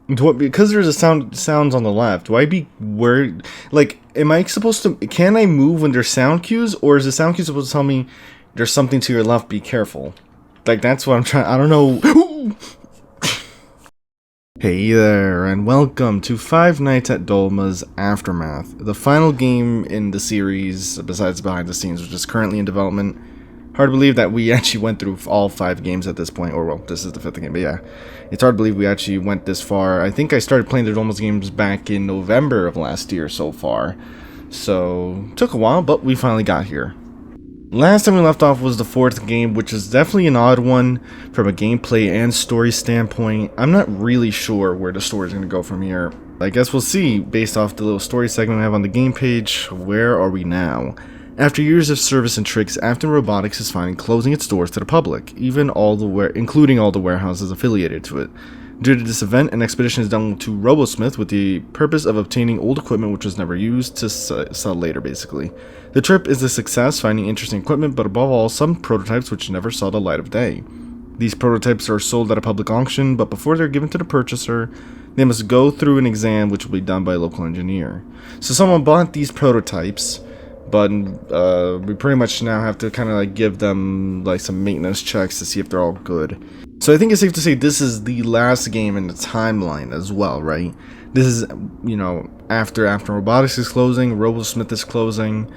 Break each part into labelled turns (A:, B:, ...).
A: Because there's a sounds on the left, do I be where, like, am I supposed to, can I move when there's sound cues, or is the sound cue supposed to tell me there's something to your left, be careful? Like, that's what I'm trying, I don't know. Hey there, and welcome to Five Nights at Dolma'S Aftermath, the final game in the series, besides Behind the Scenes, which is currently in development. Hard to believe that we actually went through all 5 games at this point, or well, this is the 5th game, but yeah. It's hard to believe we actually went this far. I think I started playing the Dolma'S games back in November of last year so far. So, took a while, but we finally got here. Last time we left off was the 4th game, which is definitely an odd one from a gameplay and story standpoint. I'm not really sure where the story is going to go from here. I guess we'll see, based off the little story segment I have on the game page. Where are we now? After years of service and tricks, Afton Robotics is finally closing its doors to the public, including all the warehouses affiliated to it. Due to this event, an expedition is done to Robosmith with the purpose of obtaining old equipment which was never used to sell later, basically. The trip is a success, finding interesting equipment, but above all, some prototypes which never saw the light of day. These prototypes are sold at a public auction, but before they're given to the purchaser, they must go through an exam which will be done by a local engineer. So someone bought these prototypes, but we pretty much now have to kind of like give them like some maintenance checks to see if they're all good. So I think it's safe to say this is the last game in the timeline as well, right? This is, you know, after Robotics is closing, Robosmith is closing.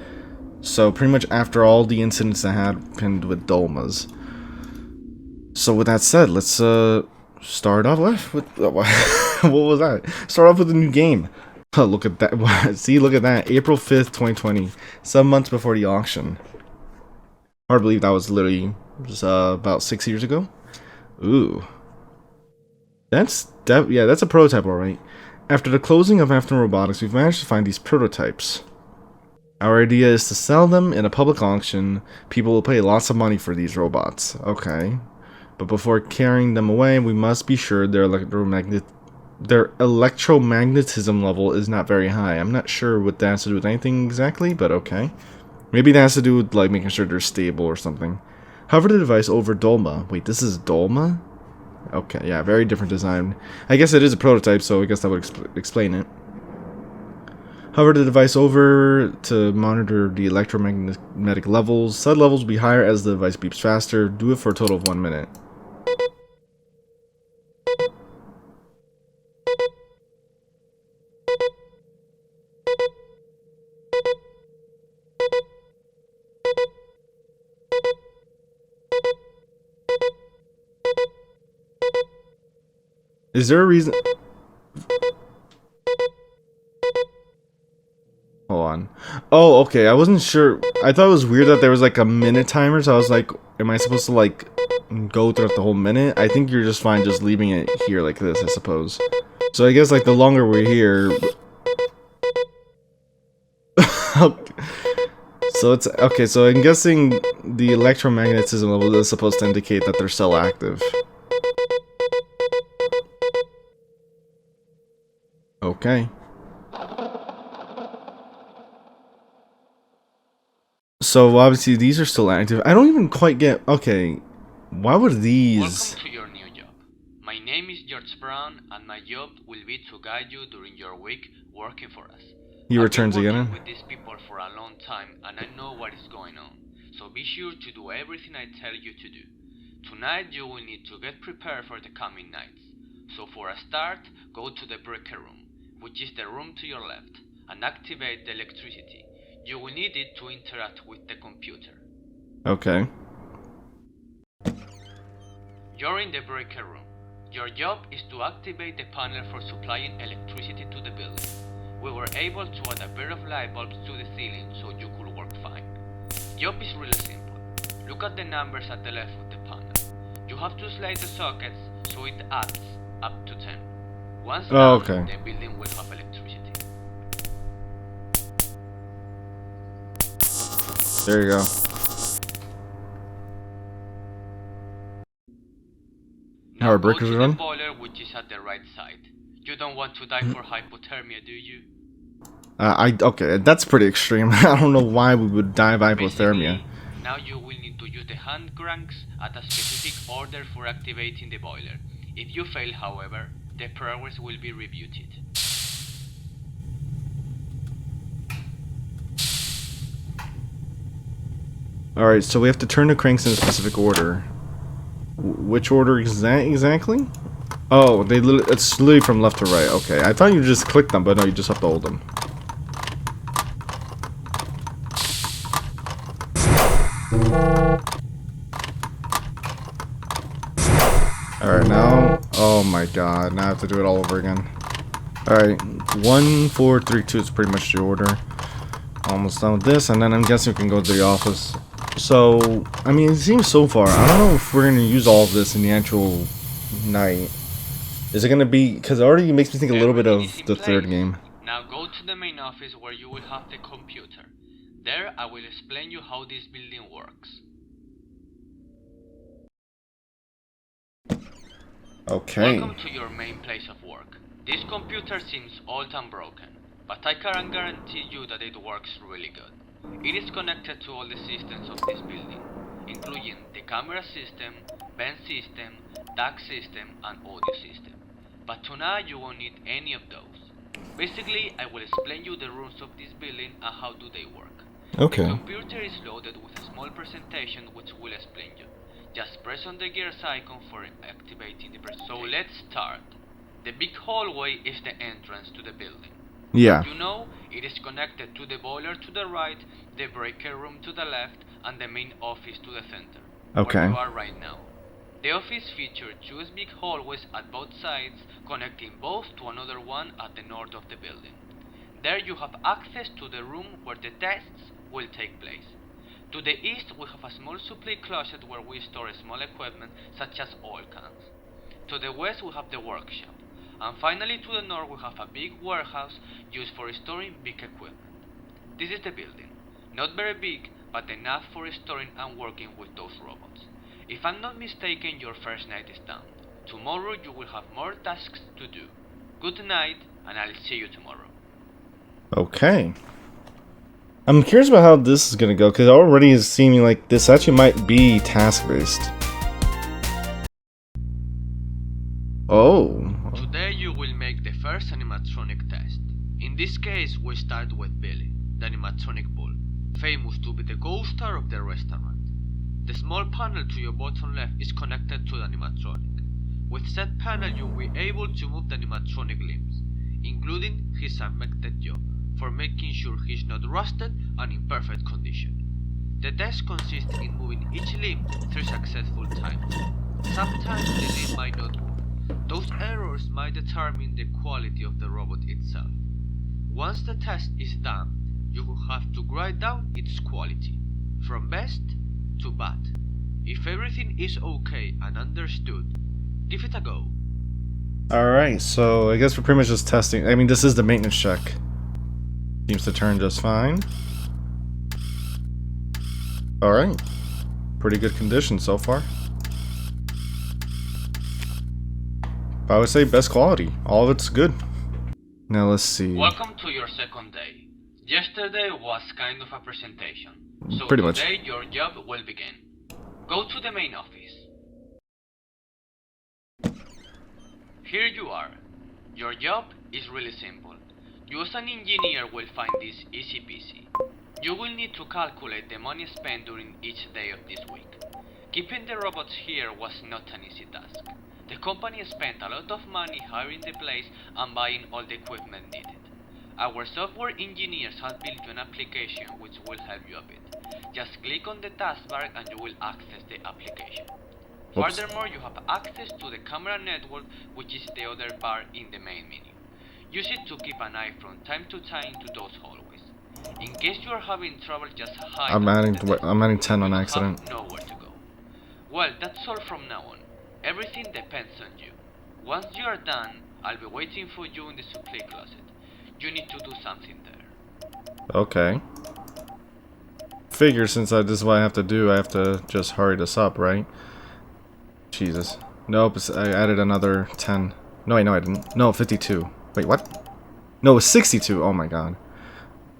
A: So pretty much after all the incidents that happened with Dolma'S. So with that said, let's start off with what was that? Start off with a new game. Oh, look at that. See, look at that. April 5th, 2020. Some months before the auction. Hard to believe that was literally just about 6 years ago. Ooh. That's a prototype, alright. After the closing of Afton Robotics, we've managed to find these prototypes. Our idea is to sell them in a public auction. People will pay lots of money for these robots. Okay. But before carrying them away, we must be sure their electromagnetism level is not very high. I'm not sure what that has to do with anything exactly, but okay. Maybe that has to do with like making sure they're stable or something. Hover the device over Dolma. Wait, this is Dolma? Okay, yeah, very different design. I guess it is a prototype, so I guess that would explain it. Hover the device over to monitor the electromagnetic levels. Said levels will be higher as the device beeps faster. Do it for a total of 1 minute. Is there a reason? Hold on. Oh, okay. I wasn't sure. I thought it was weird that there was like a minute timer, so I was like, am I supposed to like go throughout the whole minute? I think you're just fine just leaving it here like this, I suppose. So I guess like the longer we're here. So it's okay, so I'm guessing the electromagnetism level is supposed to indicate that they're still active. Okay. So obviously these are still active. I don't even quite get. Okay, why would these?
B: Welcome to your new job. My name is George Brown, and my job will be to guide you during your week working for us.
A: He returns
B: I've been
A: again.
B: working with these people for a long time, and I know what is going on. So be sure to do everything I tell you to do. Tonight you will need to get prepared for the coming nights. So for a start, go to the breaker room, which is the room to your left, and activate the electricity. You will need it to interact with the computer.
A: Okay.
B: You're in the breaker room. Your job is to activate the panel for supplying electricity to the building. We were able to add a pair of light bulbs to the ceiling so you could work fine. Job is really simple. Look at the numbers at the left of the panel. You have to slide the sockets so it adds up to 10. Once done,
A: okay.
B: the building will have electricity.
A: There you go.
B: Now
A: Our
B: go
A: breakers
B: to
A: are
B: the
A: on.
B: boiler, which is at the right side. You don't want to die for hypothermia, do you?
A: Okay, that's pretty extreme. I don't know why we would die of hypothermia.
B: Basically, now you will need to use the hand cranks at a specific order for activating the boiler. If you fail, however, the progress will be rebooted.
A: Alright, so we have to turn the cranks in a specific order. Which order is that exactly? Oh, it's literally from left to right. Okay, I thought you just clicked them, but no, you just have to hold them. Alright, now... Oh my god, now I have to do it all over again. Alright, 1, 4, 3, 2 is pretty much the order. Almost done with this, and then I'm guessing we can go to the office. So, I mean, it seems so far. I don't know if we're going to use all of this in the actual night. Is it going to be... Because it already makes me think a little bit of the third game.
B: Now go to the main office where you will have the computer. There I will explain you how this building works.
A: Okay.
B: Welcome to your main place of work. This computer seems old and broken, but I can guarantee you that it works really good. It is connected to all the systems of this building, including the camera system, vent system, DAC system, and audio system. But tonight you won't need any of those. Basically, I will explain you the rules of this building and how do they work.
A: Okay.
B: The computer is loaded with a small presentation which will explain you. Just press on the gears icon for activating the presentation. So let's start. The big hallway is the entrance to the building.
A: Yeah.
B: You know, it is connected to the boiler to the right, the breaker room to the left, and the main office to the center.
A: Okay.
B: Where you are right now. The office features two big hallways at both sides, connecting both to another one at the north of the building. There you have access to the room where the tests will take place. To the east we have a small supply closet where we store small equipment such as oil cans. To the west we have the workshop. And finally to the north we have a big warehouse used for storing big equipment. This is the building. Not very big, but enough for storing and working with those robots. If I'm not mistaken, your first night is done. Tomorrow you will have more tasks to do. Good night, and I'll see you tomorrow.
A: Okay. I'm curious about how this is gonna go, because it already is seeming like this actually might be task-based. Oh.
B: Today you will make the first animatronic test. In this case, we start with Billy, the animatronic bull, famous to be the co-star of the restaurant. The small panel to your bottom left is connected to the animatronic. With said panel you will be able to move the animatronic limbs, including his affected jaw, for making sure he's not rusted and in perfect condition. The test consists in moving each limb 3 successful times. Sometimes the limb might not move. Those errors might determine the quality of the robot itself. Once the test is done, you will have to grade down its quality, from best to bad. If everything is okay and understood, give it a go.
A: Alright, so I guess we're pretty much just testing. I mean, this is the maintenance check. Seems to turn just fine. Alright. Pretty good condition so far. I would say best quality. All of it's good. Now let's see.
B: Welcome to your second day. Yesterday was kind of a presentation. So
A: Pretty much.
B: today your job will begin. Go to the main office. Here you are. Your job is really simple. You as an engineer will find this easy peasy. You will need to calculate the money spent during each day of this week. Keeping the robots here was not an easy task. The company spent a lot of money hiring the place and buying all the equipment needed. Our software engineers have built you an application which will help you a bit. Just click on the taskbar and you will access the application.
A: Oops.
B: Furthermore, you have access to the camera network, which is the other bar in the main menu. Use it to keep an eye from time to time to those hallways. In case you are having trouble, just hide.
A: I'm adding 10 on accident.
B: You have nowhere to go. Well, that's all from now on. Everything depends on you. Once you are done, I'll be waiting for you in the supply closet. You need to do something there.
A: Okay. Figure since this is what I have to do, I have to just hurry this up, right? Jesus. Nope, I added another 10. No, wait, no, I didn't. No, 52. Wait, what? No, it's 62. Oh my god.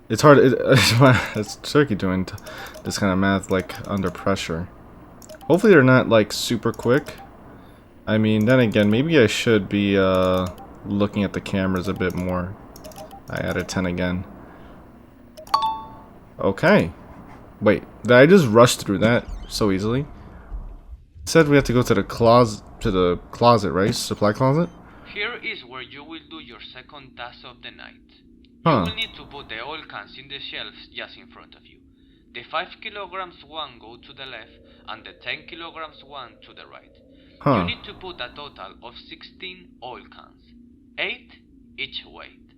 A: It's hard. It's tricky doing this kind of math, like, under pressure. Hopefully they're not, like, super quick. I mean, then again, maybe I should be looking at the cameras a bit more. I added 10 again. Okay. Wait, did I just rush through that so easily? It said we have to go to the closet, right? Supply closet?
B: Here is where you will do your second task of the night. You
A: Huh.
B: will need to put the oil cans in the shelves just in front of you. The 5 kilograms one go to the left and the 10 kilograms one to the right. You
A: Huh.
B: need to put a total of 16 oil cans, 8 each weight.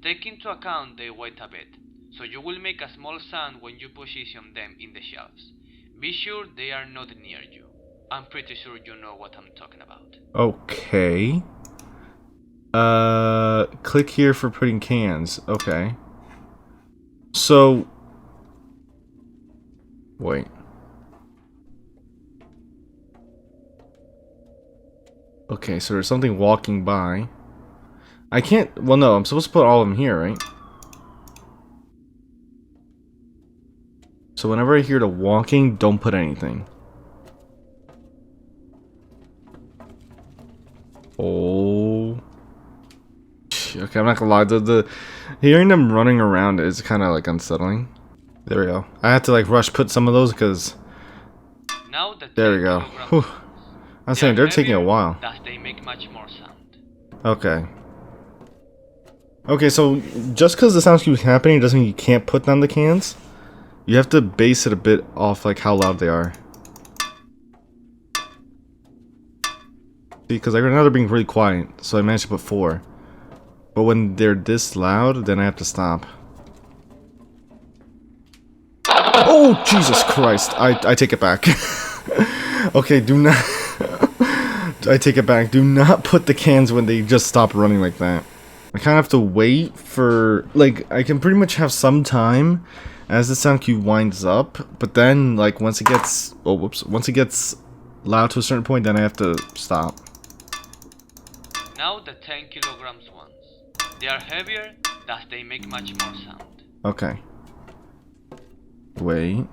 B: Take into account they weight a bit, so you will make a small sound when you position them in the shelves. Be sure they are not near you. I'm pretty sure you know what I'm talking about.
A: Okay. Click here for putting cans. Okay. So, wait. Okay, so there's something walking by. I can't, well no, I'm supposed to put all of them here, right? So whenever I hear the walking, don't put anything. Oh. Okay, I'm not gonna lie, the hearing them running around is kind of like unsettling. There we go. I had to like rush put some of those because...
B: Now the
A: There we go. Whew. I'm saying they're taking a while.
B: Thus they make much more sound.
A: Okay. Okay, so just because the sounds keep happening doesn't mean you can't put down the cans. You have to base it a bit off like how loud they are. See, because I know they're being really quiet, so I managed to put 4. But when they're this loud, then I have to stop. Oh, Jesus Christ. I take it back. Okay, do not... I take it back. Do not put the cans when they just stop running like that. I kind of have to wait for... Like, I can pretty much have some time as the sound cue winds up. But then, like, once it gets... Oh, whoops. Once it gets loud to a certain point, then I have to stop.
B: Now the 10 kilograms ones. They are heavier, thus they make much more sound.
A: Okay. Wait.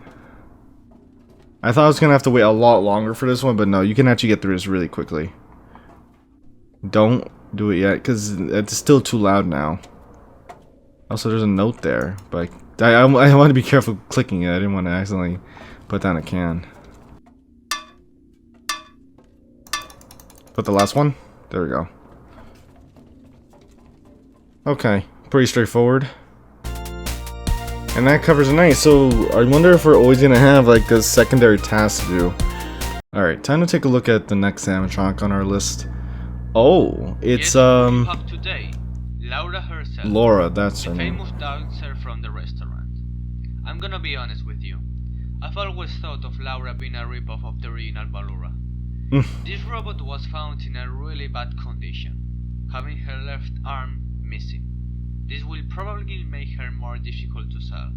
A: I thought I was gonna have to wait a lot longer for this one, but no, you can actually get through this really quickly. Don't do it yet, because it's still too loud now. Also, there's a note there, but I want to be careful clicking it. I didn't want to accidentally put down a can. Put the last one? There we go. Okay, pretty straightforward. And that covers the night, so I wonder if we're always gonna have like a secondary task to do. Alright, time to take a look at the next animatronic on our list. Oh, it's
B: you have today, Laura herself.
A: Laura, that's her
B: the
A: name.
B: famous dancer from the restaurant. I'm gonna be honest with you. I've always thought of Laura being a ripoff of the original Ballura. This robot was found in a really bad condition, having her left arm missing. This will probably make her more difficult to sell.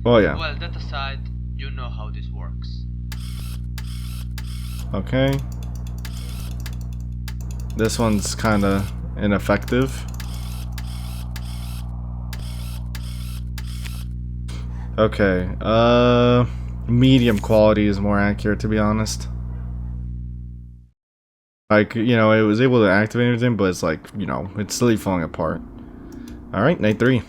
A: Oh yeah.
B: Well, that aside, you know how this works.
A: Okay. This one's kinda ineffective. Okay, medium quality is more accurate, to be honest. Like, you know, it was able to activate everything, but it's like, you know, it's still falling apart. Alright, night 3.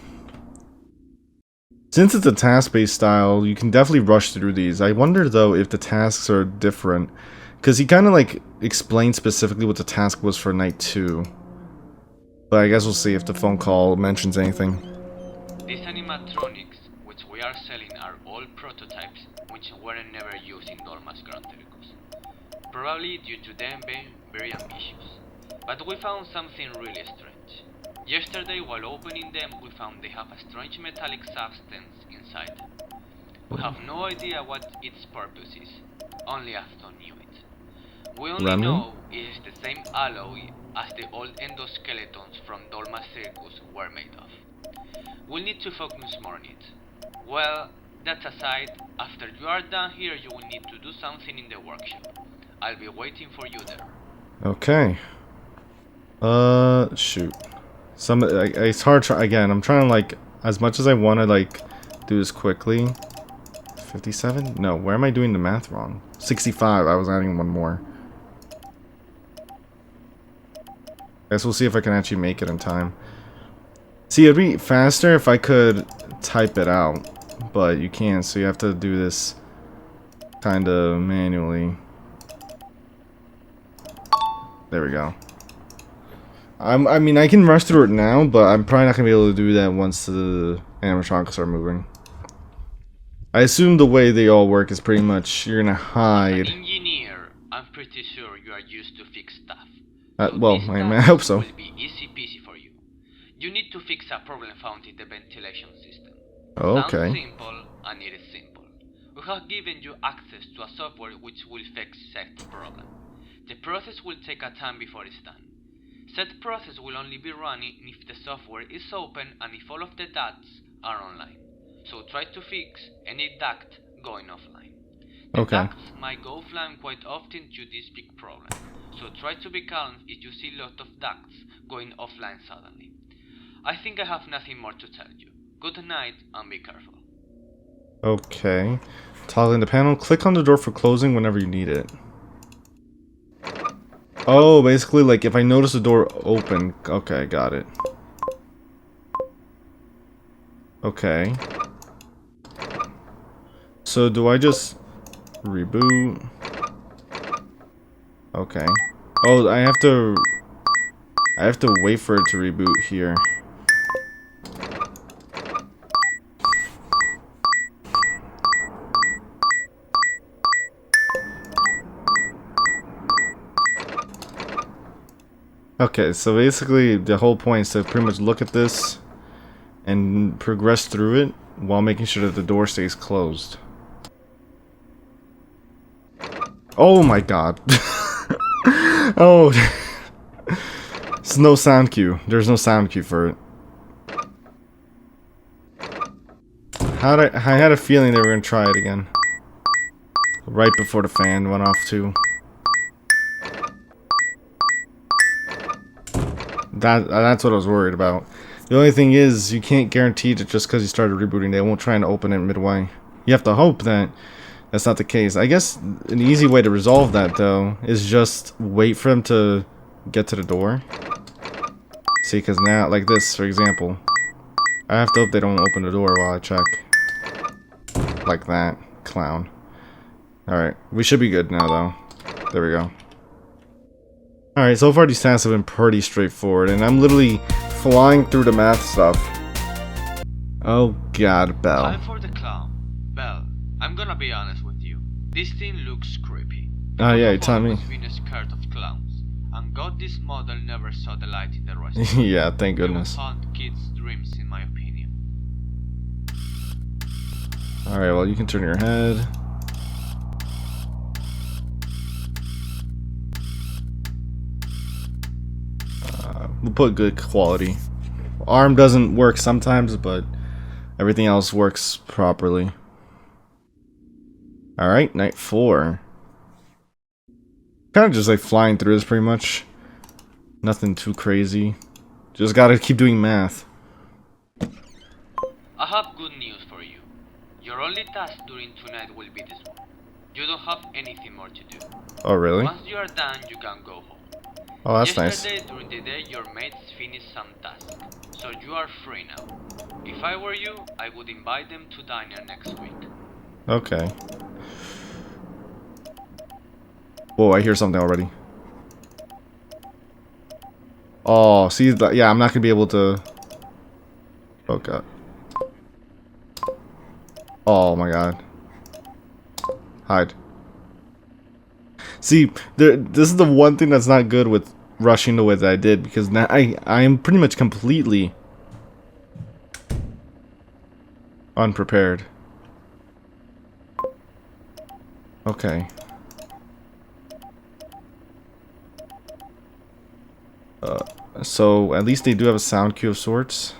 A: Since it's a task-based style, you can definitely rush through these. I wonder, though, if the tasks are different. Because he kind of, like, explained specifically what the task was for night 2. But I guess we'll see if the phone call mentions anything.
B: These animatronics, which we are selling, are all prototypes which were never used in Dolma'S Grand Circus. Probably due to them being very ambitious. But we found something really strange. Yesterday, while opening them, we found they have a strange metallic substance inside. We have no idea what its purpose is, only Afton knew it. We only know it is the same alloy as the old endoskeletons from Dolma'S Circus were made of. We'll need to focus more on it. Well, that aside, after you are done here, you will need to do something in the workshop. I'll be waiting for you there.
A: Okay. Shoot. It's hard again. I'm trying to, like, as much as I want to, like, do this quickly. 57? No, where am I doing the math wrong? 65. I was adding one more. Guess we'll see if I can actually make it in time. See, it'd be faster if I could type it out, but you can't, so you have to do this kind of manually. There we go. I mean, I can rush through it now, but I'm probably not gonna be able to do that once the animatronics start moving. I assume the way they all work is pretty much you're gonna hide.
B: As an engineer, I'm pretty sure you are used to fix stuff.
A: Well, I hope so.
B: Will be easy peasy for you. You need to fix a problem found in the ventilation system.
A: Okay.
B: Sounds simple, and it is simple. We have given you access to a software which will fix said problem. The process will take a time before it's done. Said process will only be running if the software is open and if all of the ducts are online. So try to fix any duct going offline. The ducts might go offline quite often due to this big problem. So try to be calm if you see a lot of ducts going offline suddenly. I think I have nothing more to tell you. Good night and be careful.
A: Okay. Toggling the panel. Click on the door for closing whenever you need it. Oh, basically like if I notice the door open. Okay, got it. Okay. So do I just reboot? Okay. Oh, I have to wait for it to reboot here. Okay, so basically the whole point is to pretty much look at this and progress through it while making sure that the door stays closed. Oh my god. Oh. There's no sound cue. There's no sound cue for it. I had a feeling they were gonna try it again. Right before the fan went off too. That's what I was worried about. The only thing is, you can't guarantee that just because you started rebooting, they won't try and open it midway. You have to hope that that's not the case. I guess an easy way to resolve that, though, is just wait for them to get to the door. See, because now, like this, for example, I have to hope they don't open the door while I check. Like that. Clown. Alright, we should be good now, though. There we go. Alright, so far these tasks have been pretty straightforward, and I'm literally flying through the math stuff. Oh god, Belle.
B: Time for the clown. Belle, I'm gonna be honest with you. This thing looks creepy.
A: Oh yeah, you tell me.
B: I've been scared of clowns, and God, this model never saw the light in the restaurant.
A: Yeah, thank goodness.
B: It will haunt kids' dreams, in my opinion.
A: Alright, well, you can turn your head. We'll put good quality. Arm doesn't work sometimes, but everything else works properly. Alright, night 4. Kind of just like flying through this pretty much. Nothing too crazy. Just gotta keep doing math.
B: I have good news for you. Your only task during tonight will be this one. You don't have anything more to do.
A: Oh, really?
B: Once you are done, you can go home.
A: Oh, that's nice.
B: Yesterday, during the day, your mates finished some tasks, so you are free now. If I were you, I would invite them to dinner next week.
A: Okay. Whoa, I hear something already. Oh, see, yeah, I'm not gonna be able to... Oh, God. Oh, my God. Hide. See, this is the one thing that's not good with rushing the way that I did, because now I am pretty much completely unprepared. Okay. So at least they do have a sound cue of sorts.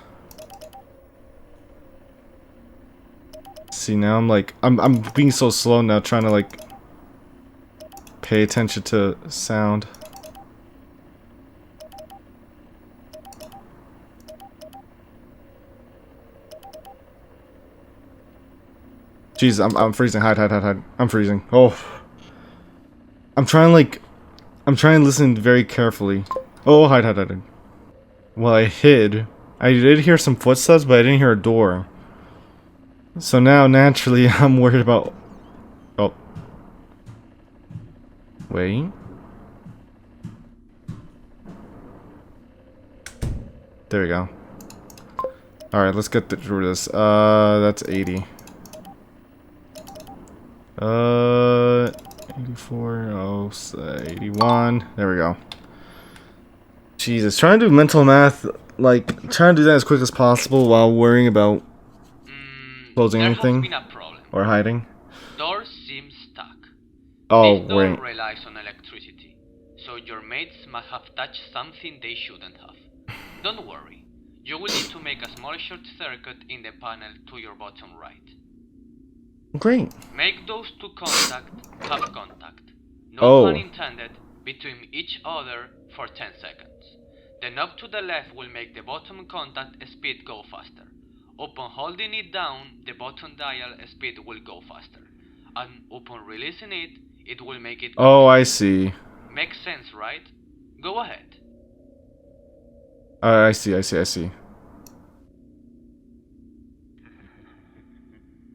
A: See, now I'm being so slow now, trying to like pay attention to sound. Jeez, I'm freezing. Hide. I'm freezing. Oh. I'm trying to listen very carefully. Oh, hide, hide, hide. Well, I hid. I did hear some footsteps, but I didn't hear a door. So now, naturally, I'm worried about... Oh. Wait. There we go. Alright, let's get through this. That's 80. 84, oh, 81. There we go. Jesus, trying to do mental math, like, trying to do that as quick as possible while worrying about closing
B: there has
A: anything
B: been a problem.
A: or hiding.
B: Door seems stuck.
A: Oh,
B: This door
A: wait.
B: relies on electricity, so your mates must have touched something they shouldn't have. Don't worry. You will need to make a small short circuit in the panel to your bottom right.
A: Great.
B: Make those two have contact, no
A: Oh.
B: pun intended, between each other for 10 seconds. The knob to the left will make the bottom contact speed go faster. Upon holding it down, the bottom dial speed will go faster. And upon releasing it, it will make it go
A: Oh, I
B: slower.
A: see.
B: Makes sense, right? Go ahead.
A: I see.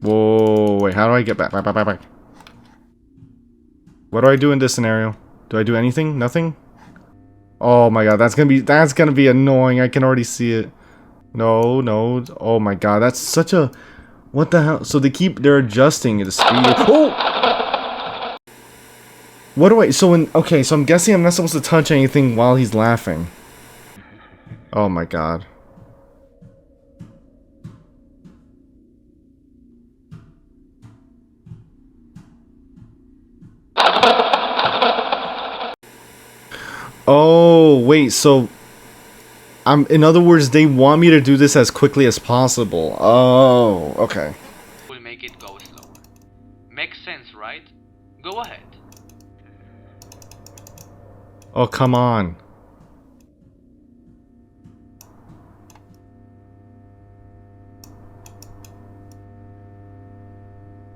A: Whoa, wait, how do I get back? Back. What do I do in this scenario? Do I do anything? Nothing? Oh my god, that's gonna be annoying. I can already see it. No. Oh my god, that's such a... What the hell? So they're adjusting the speed. Oh! What do I... Okay, so I'm guessing I'm not supposed to touch anything while he's laughing. Oh my god. Oh, wait, so... in other words, they want me to do this as quickly as possible. Oh, okay.
B: Will make it go slower. Makes sense, right? Go ahead.
A: Oh, come on.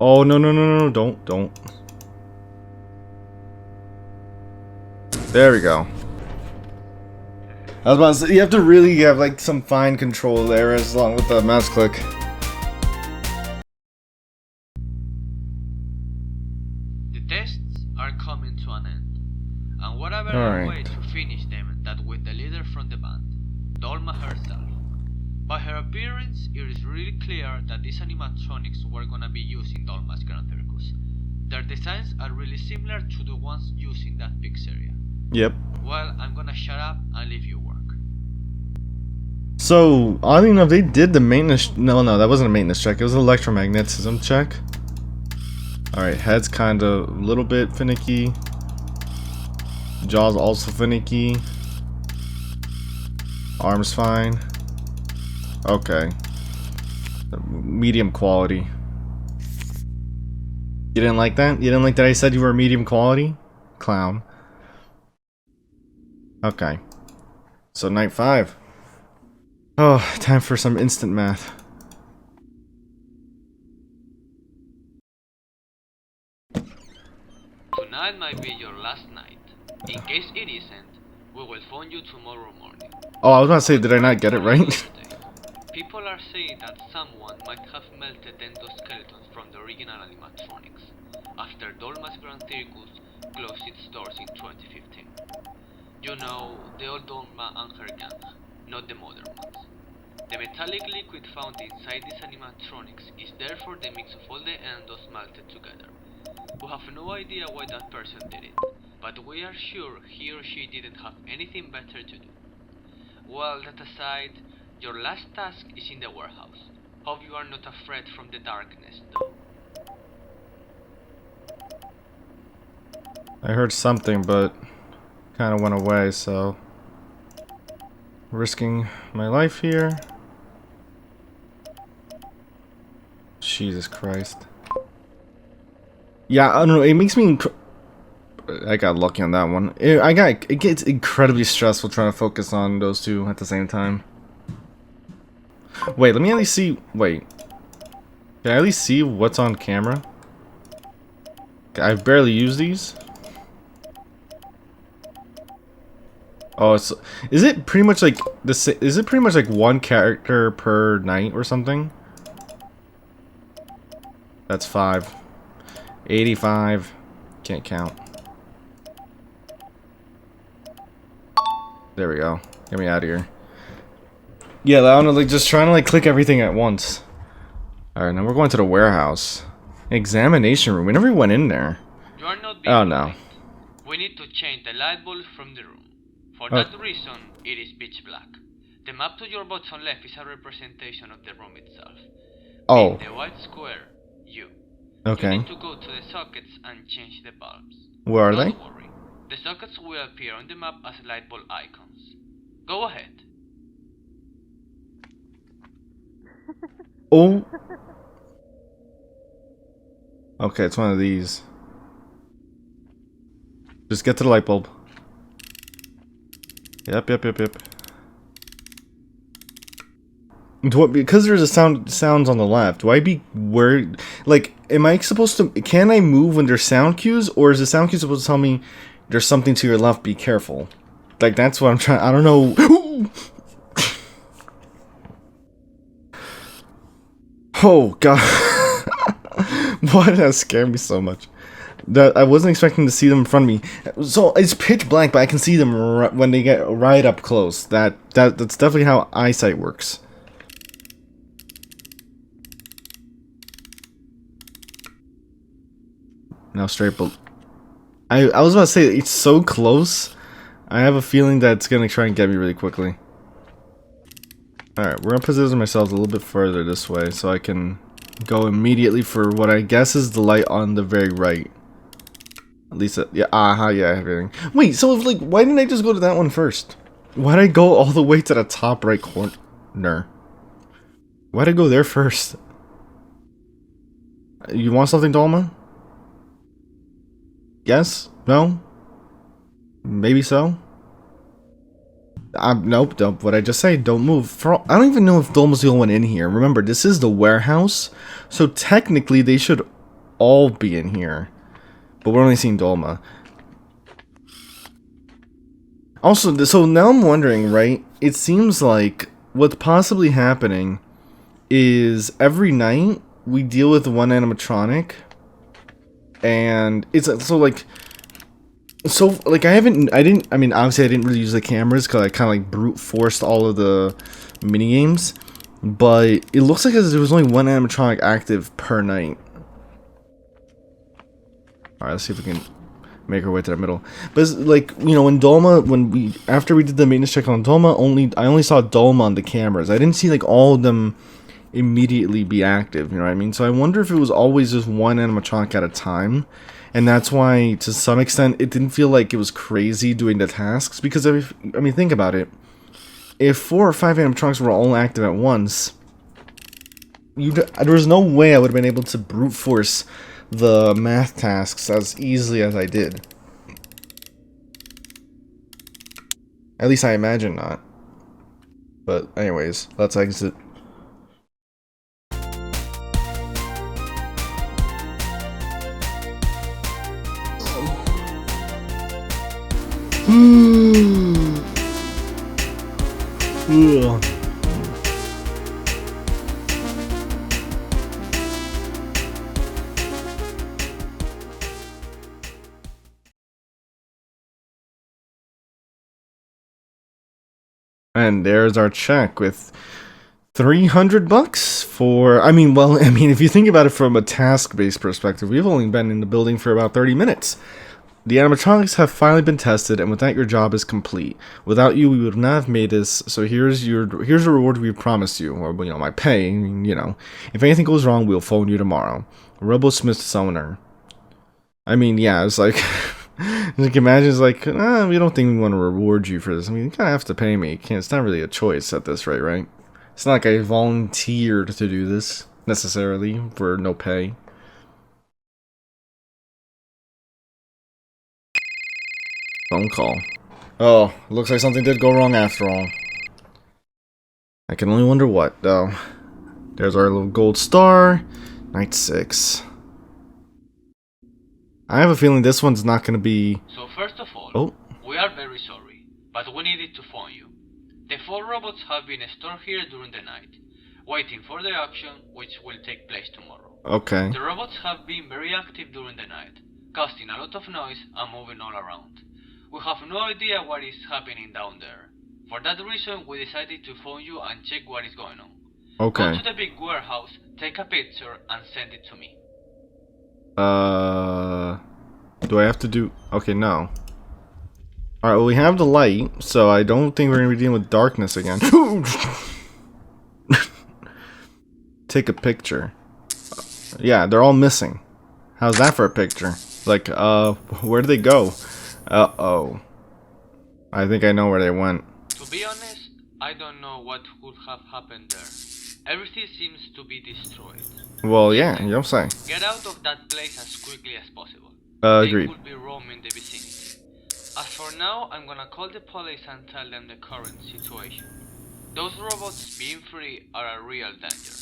A: Oh, no, don't. There we go. I was about to say, you have to really have, like, some fine control there as long with the mouse click.
B: The tests are coming to an end. And what a better
A: Alright.
B: way to finish them than with the leader from the band, Dolma herself. By her appearance, it is really clear that these animatronics were gonna be used in Dolma'S Grand Circus. Their designs are really similar to the ones used in that pizzeria.
A: Yep.
B: Well, I'm gonna shut up and leave you work.
A: So, oddly enough, they did the maintenance... No, that wasn't a maintenance check. It was an electromagnetism check. Alright, head's kinda a little bit finicky. Jaw's also finicky. Arm's fine. Okay. Medium quality. You didn't like that? You didn't like that I said you were medium quality? Clown. Okay. So night 5. Oh, time for some instant math.
B: Tonight might be your last night. In case it isn't, we will phone you tomorrow morning.
A: Oh, I was about to say, did I not get it right?
B: People are saying that someone might have melted endoskeletons from the original animatronics after Dolma'S Grand Circus closed its doors in 2015. You know, the old Dolma and her gang, not the modern ones. The metallic liquid found inside these animatronics is therefore the mix of all the endos melted together. We have no idea why that person did it, but we are sure he or she didn't have anything better to do. Well, that aside, your last task is in the warehouse. Hope you are not afraid from the darkness, though.
A: I heard something, but kind of went away, so... Risking my life here. Jesus Christ. Yeah, I don't know, it makes me... I got lucky on that one. It gets incredibly stressful trying to focus on those two at the same time. Wait, let me at least see... Wait. Can I at least see what's on camera? I've barely used these. Oh, is it pretty much like this? Is it pretty much like one character per night or something? That's 5. 85. Can't count. There we go. Get me out of here. Yeah, I don't know, like just trying to like click everything at once. All right, now we're going to the warehouse. Examination room. We never went in there.
B: You are not being
A: Oh no.
B: polite. We need to change the light bulbs from the room. For
A: Oh.
B: that reason, it is pitch black. The map to your bottom left is a representation of the room itself.
A: Oh.
B: In the white square, you.
A: Okay.
B: You need to go to the sockets and change the bulbs.
A: Where are they?
B: Don't worry. The sockets will appear on the map as light bulb icons. Go ahead.
A: Oh. Okay, it's one of these. Just get to the light bulb. Yep. Because there's a sounds on the left, do I be worried? Like, am I supposed to... Can I move when there's sound cues? Or is the sound cue supposed to tell me there's something to your left, be careful? Like, that's what I'm trying... I don't know. Oh, God. Why did that scare me so much? That I wasn't expecting to see them in front of me. So, it's pitch black, but I can see them when they get right up close. That's definitely how eyesight works. Now straight, but I was about to say, it's so close. I have a feeling that it's gonna try and get me really quickly. Alright, we're gonna position ourselves a little bit further this way so I can go immediately for what I guess is the light on the very right. At least, yeah, yeah, everything. Wait, so like, why didn't I just go to that one first? Why'd I go all the way to the top right corner? Why'd I go there first? You want something, Dolma? Yes? No? Maybe so? Nope, what'd I just say? Don't move. I don't even know if Dolma'S the only one in here. Remember, this is the warehouse, so technically they should all be in here. But we're only seeing Dolma. Also, so now I'm wondering, right? It seems like what's possibly happening is every night we deal with one animatronic. And it's so like I mean obviously I didn't really use the cameras because I kind of like brute forced all of the mini games, but it looks like there was only one animatronic active per night. All right, let's see if we can make our way to the middle. But it's like, you know, in Dolma, after we did the maintenance check on Dolma, I only saw Dolma on the cameras. I didn't see like all of them immediately be active, you know what I mean? So I wonder if it was always just one animatronic at a time, and that's why to some extent it didn't feel like it was crazy doing the tasks, because I mean, think about it. If 4 or 5 animatronics were all active at once, there was no way I would have been able to brute force the math tasks as easily as I did. At least I imagine not. But anyways, let's exit. And there's our check with $300 for, I mean, if you think about it from a task-based perspective, we've only been in the building for about 30 minutes. The animatronics have finally been tested, and with that, your job is complete. Without you, we would not have made this, so here's the reward we promised you, or, you know, my pay, you know. If anything goes wrong, we'll phone you tomorrow. RoboSmith Summoner. I mean, yeah, it's like, like imagine it's like, we don't think we want to reward you for this. I mean, you kind of have to pay me. It's not really a choice at this rate, right? It's not like I volunteered to do this, necessarily, for no pay. Phone call. Oh, looks like something did go wrong after all. I can only wonder what, though. There's our little gold star. Night 6. I have a feeling this one's not going to be...
B: So first of all, we are very sorry. but we needed to phone you. The 4 robots have been stored here during the night, waiting for the auction, which will take place tomorrow.
A: Okay.
B: The robots have been very active during the night, causing a lot of noise and moving all around. We have no idea what is happening down there. For that reason, we decided to phone you and check what is going on.
A: Okay.
B: Go to the big warehouse, take a picture, and send it to me.
A: Do I have to do... Okay, no. Alright, well, we have the light, so I don't think we're gonna be dealing with darkness again. Take a picture. Yeah, they're all missing. How's that for a picture? Like, where did they go? Uh-oh. I think I know where they went.
B: To be honest, I don't know what would have happened there. Everything seems to be destroyed.
A: Well, yeah, you don't say.
B: Get out of that place as quickly as possible.
A: Agreed.
B: They could be roaming the vicinity. As for now, I'm gonna call the police and tell them the current situation. Those robots being free are a real danger.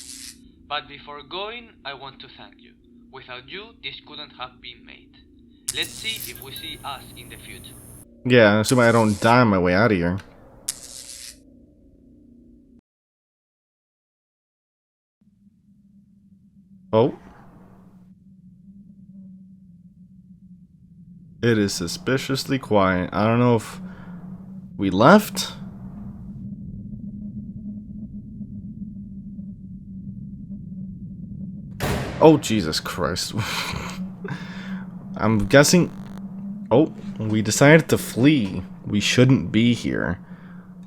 B: But before going, I want to thank you. Without you, this couldn't have been made. Let's see if we see us in the future.
A: Yeah, assuming I don't die on my way out of here. Oh. It is suspiciously quiet. I don't know if we left. Oh, Jesus Christ. I'm guessing... Oh, we decided to flee. We shouldn't be here.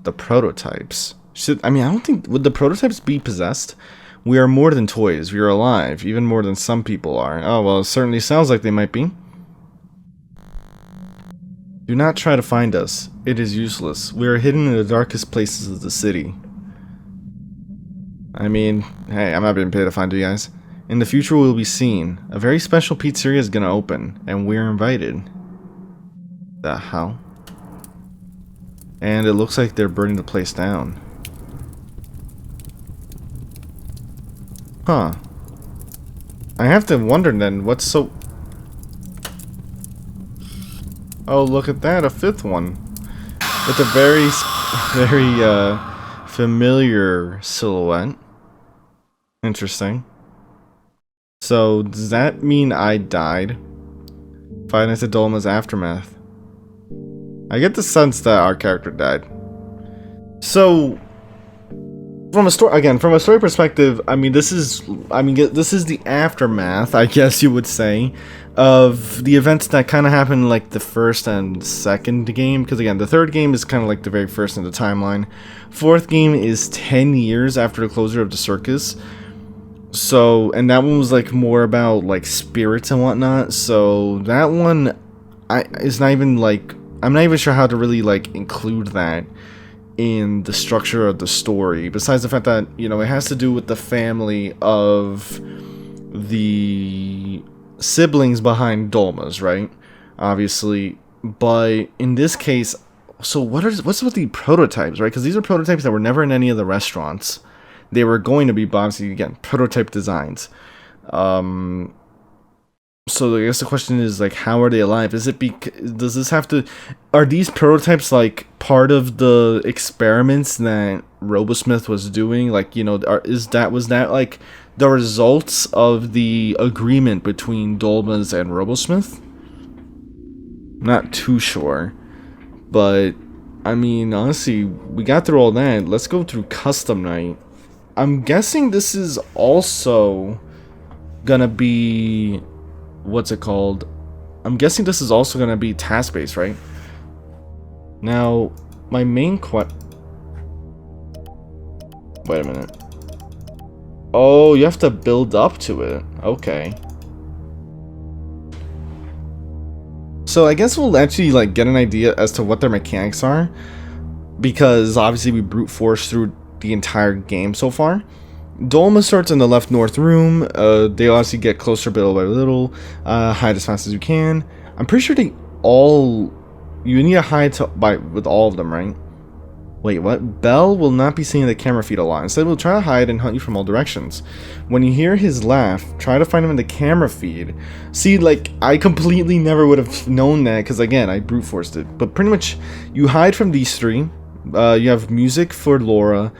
A: The prototypes. I mean, I don't think... Would the prototypes be possessed? We are more than toys. We are alive. Even more than some people are. Oh, well, it certainly sounds like they might be. Do not try to find us. It is useless. We are hidden in the darkest places of the city. I mean, hey, I'm not being paid to find you guys. In the future, we will be seen. A very special pizzeria is gonna open, and we're invited. The hell? And it looks like they're burning the place down. Huh. I have to wonder then, what's so... Oh, look at that, a 5th one. With a very familiar silhouette. Interesting. So, does that mean I died? 5 Nights at Dolma'S Aftermath. I get the sense that our character died. So, from a story perspective, I mean, this is the aftermath, I guess you would say, of the events that kind of happened like the first and second game. Because again, the third game is kind of like the very first in the timeline. 4th game is 10 years after the closure of the circus. So, and that one was like more about like spirits and whatnot. So that one, is not even like, I'm not even sure how to really like include that in the structure of the story. Besides the fact that, you know, it has to do with the family of the siblings behind Dolma'S, right? Obviously, but in this case, so what's with the prototypes, right? Because these are prototypes that were never in any of the restaurants. They were going to be, obviously, again, prototype designs. So I guess the question is, like, how are they alive? Does this have to... Are these prototypes, like, part of the experiments that Robosmith was doing? Like, you know, was that, like, the results of the agreement between Dolma'S and Robosmith? Not too sure. But, I mean, honestly, we got through all that. Let's go through Custom Night. I'm guessing this is also gonna be... What's it called? I'm guessing this is also gonna be task-based, right? Now, my main Wait a minute. Oh, you have to build up to it. Okay. So I guess we'll actually like get an idea as to what their mechanics are, because obviously we brute force through the entire game so far. Dolma starts in the left north room. They obviously get closer little by little. Hide as fast as you can. I'm pretty sure you need to hide with all of them, right? Wait, what? Bell will not be seeing the camera feed a lot. Instead, we'll try to hide and hunt you from all directions. When you hear his laugh, try to find him in the camera feed. See, like, I completely never would have known that, because, again, I brute forced it. But pretty much, you hide from these three. You have music for Laura,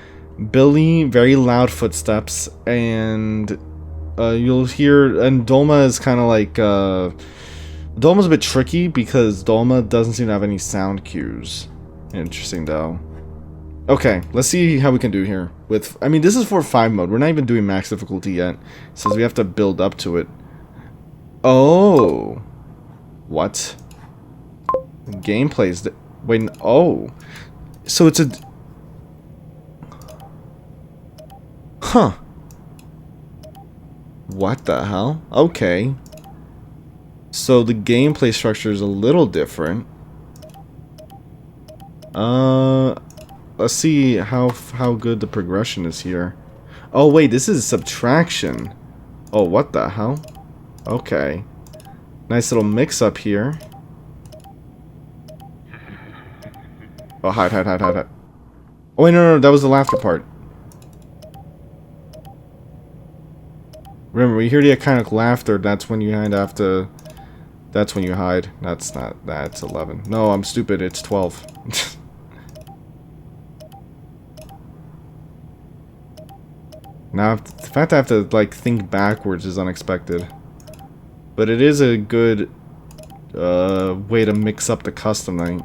A: Billy, very loud footsteps, and you'll hear... And Dolma is kind of like... Dolma's a bit tricky, because Dolma doesn't seem to have any sound cues. Interesting, though. Okay, let's see how we can do here. With, I mean, this is 4-5 mode. We're not even doing max difficulty yet. It says we have to build up to it. Oh. What? Gameplay's... Wait, oh. So it's a... Huh. What the hell? Okay. So the gameplay structure is a little different. Let's see how good the progression is here. Oh wait, this is subtraction. Oh, what the hell? Okay. Nice little mix up here. Oh, hide. Oh wait, no, that was the laughter part. Remember, when you hear the iconic laughter, that's when you have to... That's when you hide. That's 11. No, I'm stupid, it's 12. Now, the fact I have to, like, think backwards is unexpected. But it is a good way to mix up the custom night.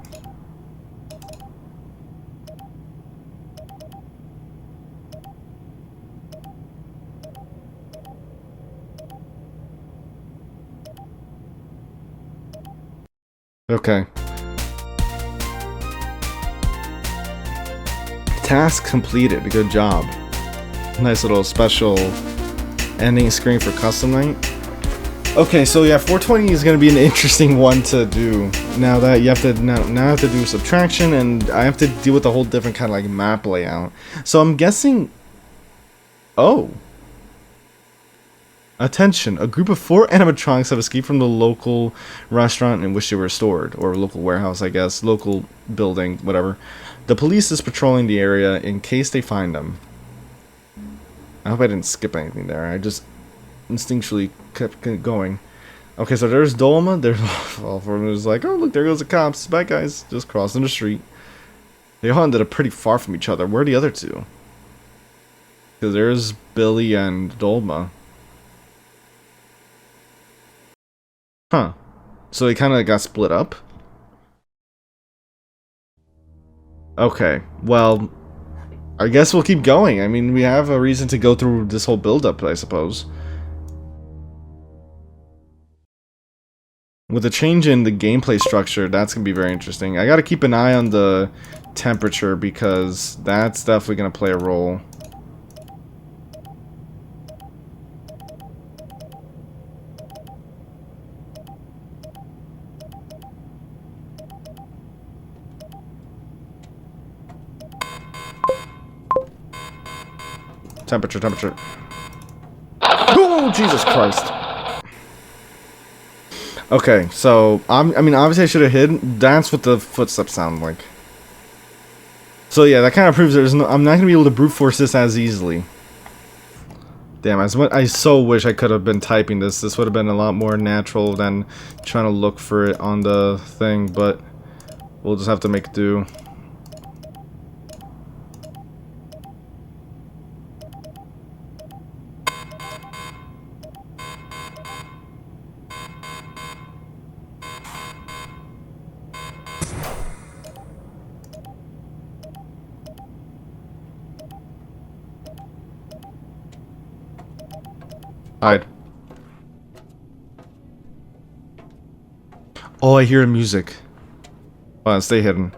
A: Okay. Task completed. Good job. Nice little special ending screen for custom night. Okay, so yeah, 420 is gonna be an interesting one to do. Now that you have to now I have to do subtraction, and I have to deal with a whole different kind of like map layout. So I'm guessing. Oh. Attention! A group of 4 animatronics have escaped from the local restaurant in which they were stored, or local warehouse, I guess, local building, whatever. The police is patrolling the area in case they find them. I hope I didn't skip anything there. I just instinctually kept going. Okay, so there's Dolma. There's all 4 of them. It's like, oh look, there goes the cops. Bye guys, just crossing the street. They all ended up pretty far from each other. Where are the other 2? Because there's Billy and Dolma. Huh. So they kind of got split up? Okay, well, I guess we'll keep going. I mean, we have a reason to go through this whole build-up, I suppose. With the change in the gameplay structure, that's going to be very interesting. I got to keep an eye on the temperature, because that's definitely going to play a role. Temperature. Oh, Jesus Christ. Okay, so, I mean, obviously I should have hid. That's what the footsteps sound like. So yeah, that kind of proves I'm not going to be able to brute force this as easily. Damn, I so wish I could have been typing this. This would have been a lot more natural than trying to look for it on the thing, but we'll just have to make do. Hide. Oh, I hear music. Stay hidden.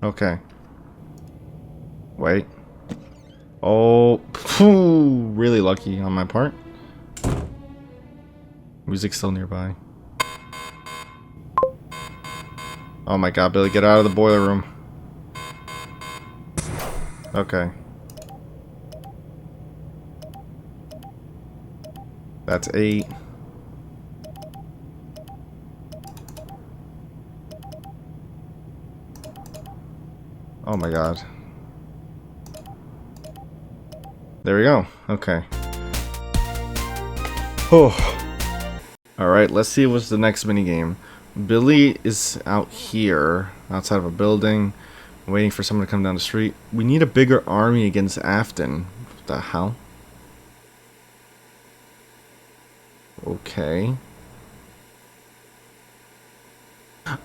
A: Okay. Wait. Oh, phew, really lucky on my part. Music's still nearby. Oh my god, Billy, get out of the boiler room. Okay. That's 8. Oh my god. There we go. Okay. Oh. Alright, let's see what's the next minigame. Billy is out here, outside of a building, waiting for someone to come down the street. We need a bigger army against Afton. What the hell? Okay.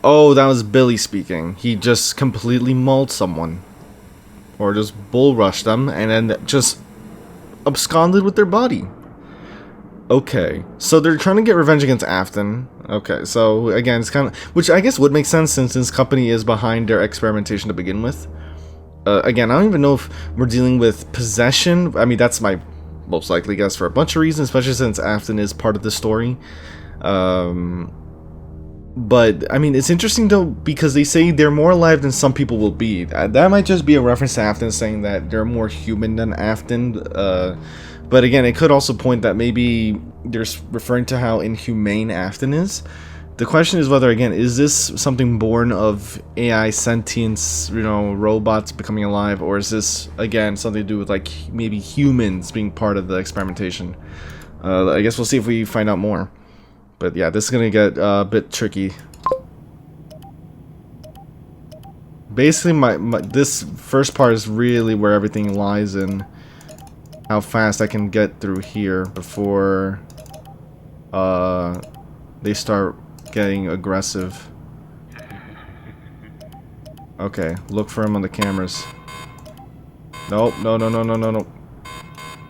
A: Oh, that was Billy speaking. He just completely mauled someone. Or just bull rushed them and then just absconded with their body. Okay, so they're trying to get revenge against Afton. Okay, so again, it's kind of, which I guess would make sense since this company is behind their experimentation to begin with. Again, I don't even know if we're dealing with possession. I mean, that's my most likely guess for a bunch of reasons, especially since Afton is part of the story. But, I mean, it's interesting though, because they say they're more alive than some people will be. That might just be a reference to Afton saying that they're more human than Afton. But again, it could also point that maybe they're referring to how inhumane Afton is. The question is whether, again, is this something born of AI sentience, you know, robots becoming alive, or is this, again, something to do with, like, maybe humans being part of the experimentation? I guess we'll see if we find out more. But yeah, this is gonna get a bit tricky. Basically, this first part is really where everything lies in how fast I can get through here before they start getting aggressive. Okay, look for him on the cameras. Nope, no.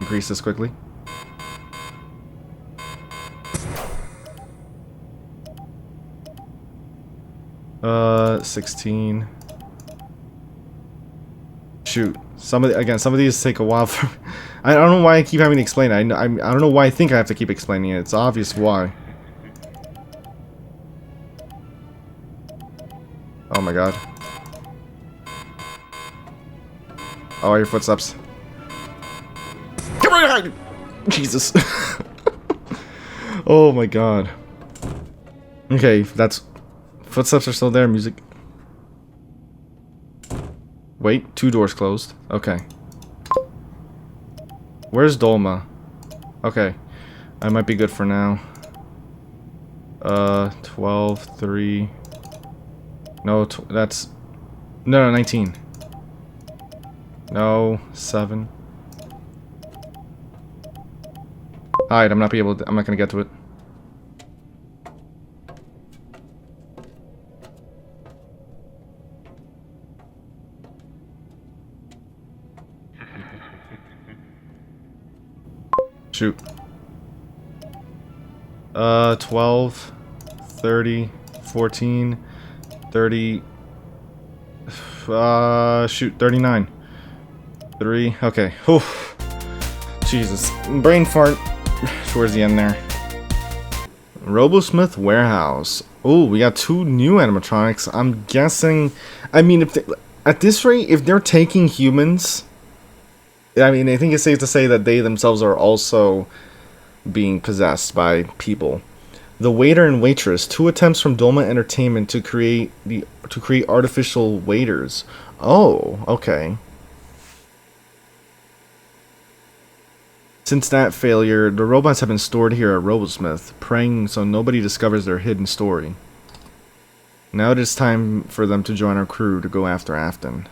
A: Increase this quickly. Uh, 16. Shoot. Some of these take a while for... I don't know why I keep having to explain it. I don't know why I think I have to keep explaining it. It's obvious why. Oh my god. Oh, your footsteps. Come on! Jesus. Oh my god. Okay, that's... Footsteps are still there, music. Wait, 2 doors closed. Okay. Where's Dolma? Okay. I might be good for now. 12, 3. No, that's... No, 19. No, 7. Hide, I'm not gonna get to it. Shoot. 12, 30, 14, 30, shoot, 39. 3, okay. Oof. Jesus. Brain fart towards the end there. Robosmith Warehouse. Oh, we got 2 new animatronics. I'm guessing, I mean, if they, at this rate, if they're taking humans... I mean, I think it's safe to say that they themselves are also being possessed by people. The waiter and waitress, 2 attempts from Dolma Entertainment to create artificial waiters. Oh, okay. Since that failure, the robots have been stored here at Robosmith, praying so nobody discovers their hidden story. Now it is time for them to join our crew to go after Afton.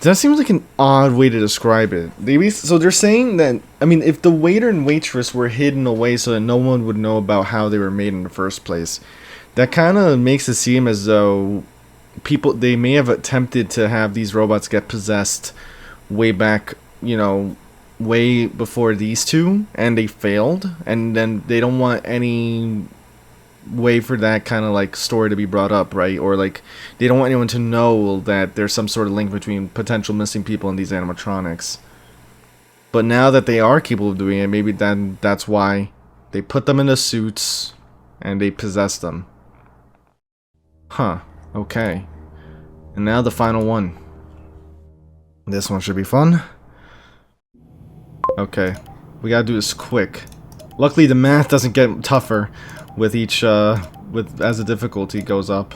A: That seems like an odd way to describe it. So they're saying that, I mean, if the waiter and waitress were hidden away so that no one would know about how they were made in the first place, that kind of makes it seem as though they may have attempted to have these robots get possessed way back, you know, way before these 2, and they failed, and then they don't want any way for that kind of like story to be brought up, right? Or like they don't want anyone to know that there's some sort of link between potential missing people and these animatronics. But now that they are capable of doing it, maybe then that's why they put them in the suits and they possess them. Huh. Okay. And now the final one. This one should be fun. Okay. We gotta do this quick. Luckily, the math doesn't get tougher with each, as the difficulty goes up.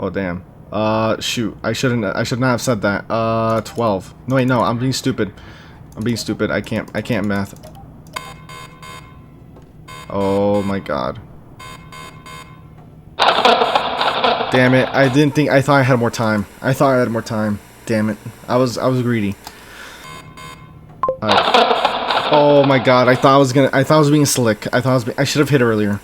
A: Oh, damn. Shoot. I should not have said that. 12. No, wait, no, I'm being stupid. I'm being stupid. I can't math. Oh my god. Damn it. I thought I had more time. Damn it. I was greedy. Oh my god. I thought I was being slick. I should have hit earlier.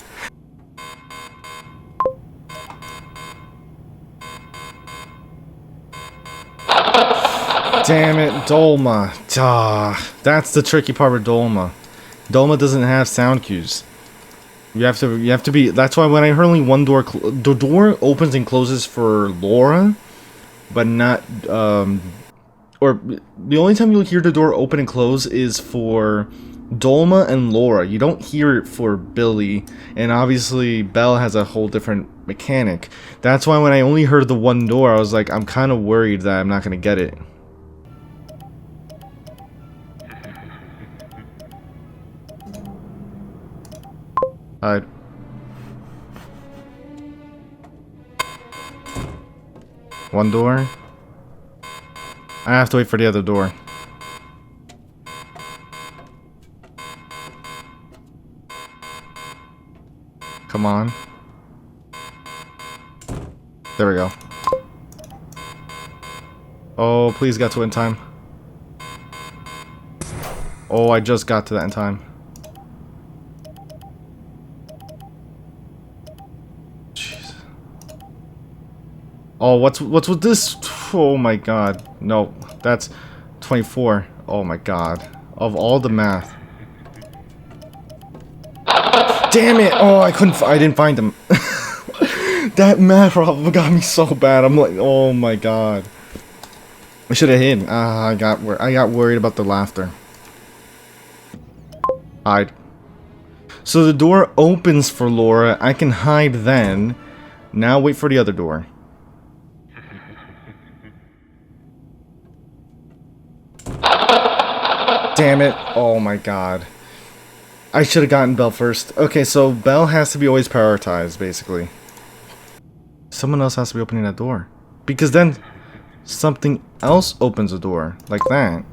A: Damn it, Dolma. That's the tricky part with Dolma. Dolma doesn't have sound cues. You have to be. That's why when I heard only one door, the door opens and closes for Laura, but not. Or the only time you'll hear the door open and close is for Dolma and Laura. You don't hear it for Billy, and obviously Belle has a whole different mechanic. That's why when I only heard the one door, I was like, I'm kind of worried that I'm not gonna get it. Hide. One door. I have to wait for the other door. Come on. There we go. Oh, please get to it in time. Oh, I just got to that in time. Jeez. Oh, what's with this? Oh my god. No, that's 24. Oh my god. Of all the math. Damn it! Oh, I didn't find him. That math problem got me so bad. I'm like, oh my god. I should have hid. I got worried about the laughter. Hide. So the door opens for Laura. I can hide then. Now wait for the other door. Damn it. Oh my god. I should have gotten Belle first. Okay, so Belle has to be always prioritized, basically. Someone else has to be opening that door. Because then something else opens the door. Like that.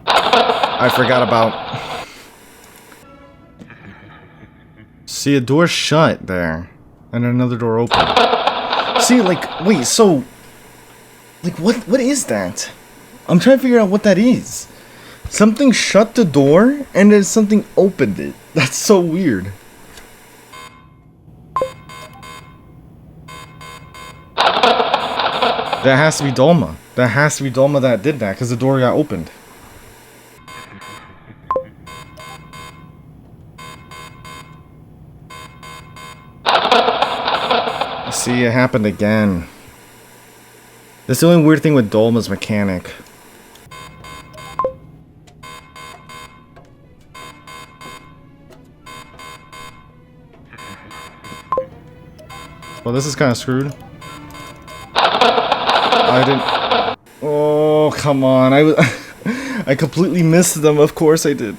A: I forgot about... See, a door shut there. And another door open. See, like, wait, so... Like, what is that? I'm trying to figure out what that is. Something shut the door, and then something opened it. That's so weird. That has to be Dolma. That has to be Dolma that did that, because the door got opened. See, it happened again. That's the only weird thing with Dolma's mechanic. Well, this is kind of screwed. I didn't... Oh, come on. I completely missed them. Of course I did.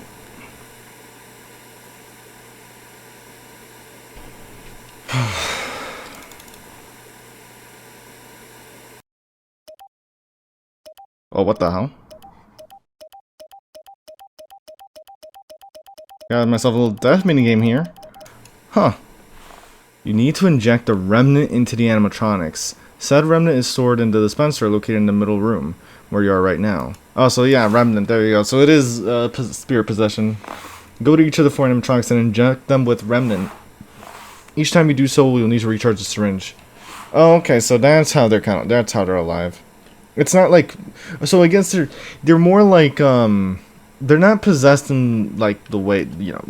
A: Oh, what the hell? Got myself a little death minigame here. Huh. You need to inject a remnant into the animatronics. Said remnant is stored in the dispenser located in the middle room, where you are right now. Oh, so yeah, remnant, there you go. So it is spirit possession. Go to each of the 4 animatronics and inject them with remnant. Each time you do so, you'll need to recharge the syringe. Oh, okay, so that's how that's how they're alive. It's not like... So I guess they're more like, they're not possessed in, like, the way, you know,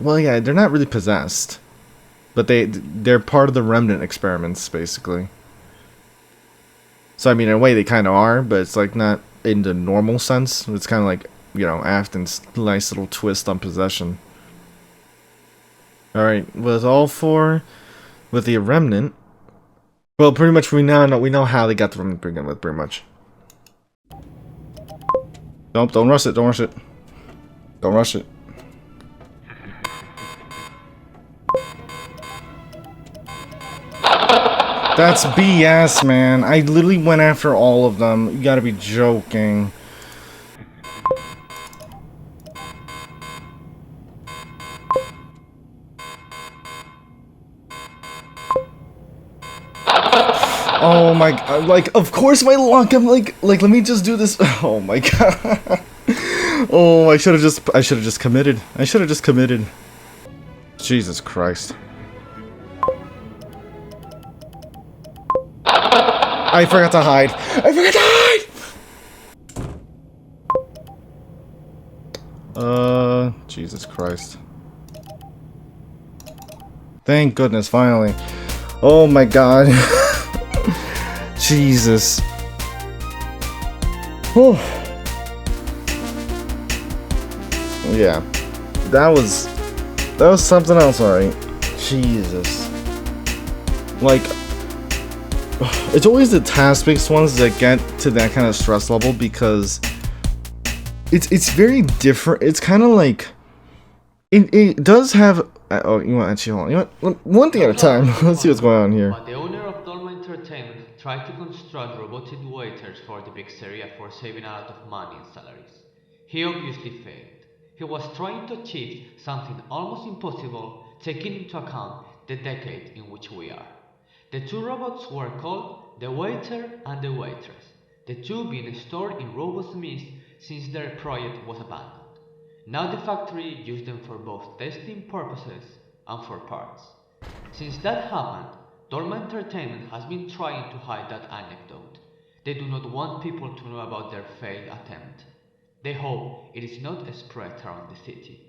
A: well, yeah, they're not really possessed. But they're part of the remnant experiments, basically. So, I mean, in a way, they kind of are, but it's, like, not in the normal sense. It's kind of like, you know, Afton's nice little twist on possession. Alright, with all 4, with the remnant... Well, pretty much we know how they got the remnant to begin with, pretty much. Nope, don't rush it, don't rush it. Don't rush it. That's BS, man. I literally went after all of them. You gotta be joking. Oh my god, like, of course my luck, I'm like, let me just do this. Oh my god. Oh, I should have just committed. I should have just committed. Jesus Christ. I forgot to hide. I forgot to hide! Jesus Christ. Thank goodness, finally. Oh my god. Jesus. Oh. Yeah. That was something else, alright. Jesus. Like, it's always the task-based ones that get to that kind of stress level because it's very different. It's kind of like it does have. Oh, you want actually hold on. You want one thing at a time. Let's see what's going on here.
B: But the owner of Dolma Entertainment tried to construct robotic waiters for the pizzeria for saving a lot of money in salaries. He obviously failed. He was trying to achieve something almost impossible, taking into account the decade in which we are. The two robots were called the waiter and the waitress, the two being stored in Dolma'S since their project was abandoned. Now the factory used them for both testing purposes and for parts. Since that happened, Dolma Entertainment has been trying to hide that anecdote. They do not want people to know about their failed attempt. They hope it is not spread around the city.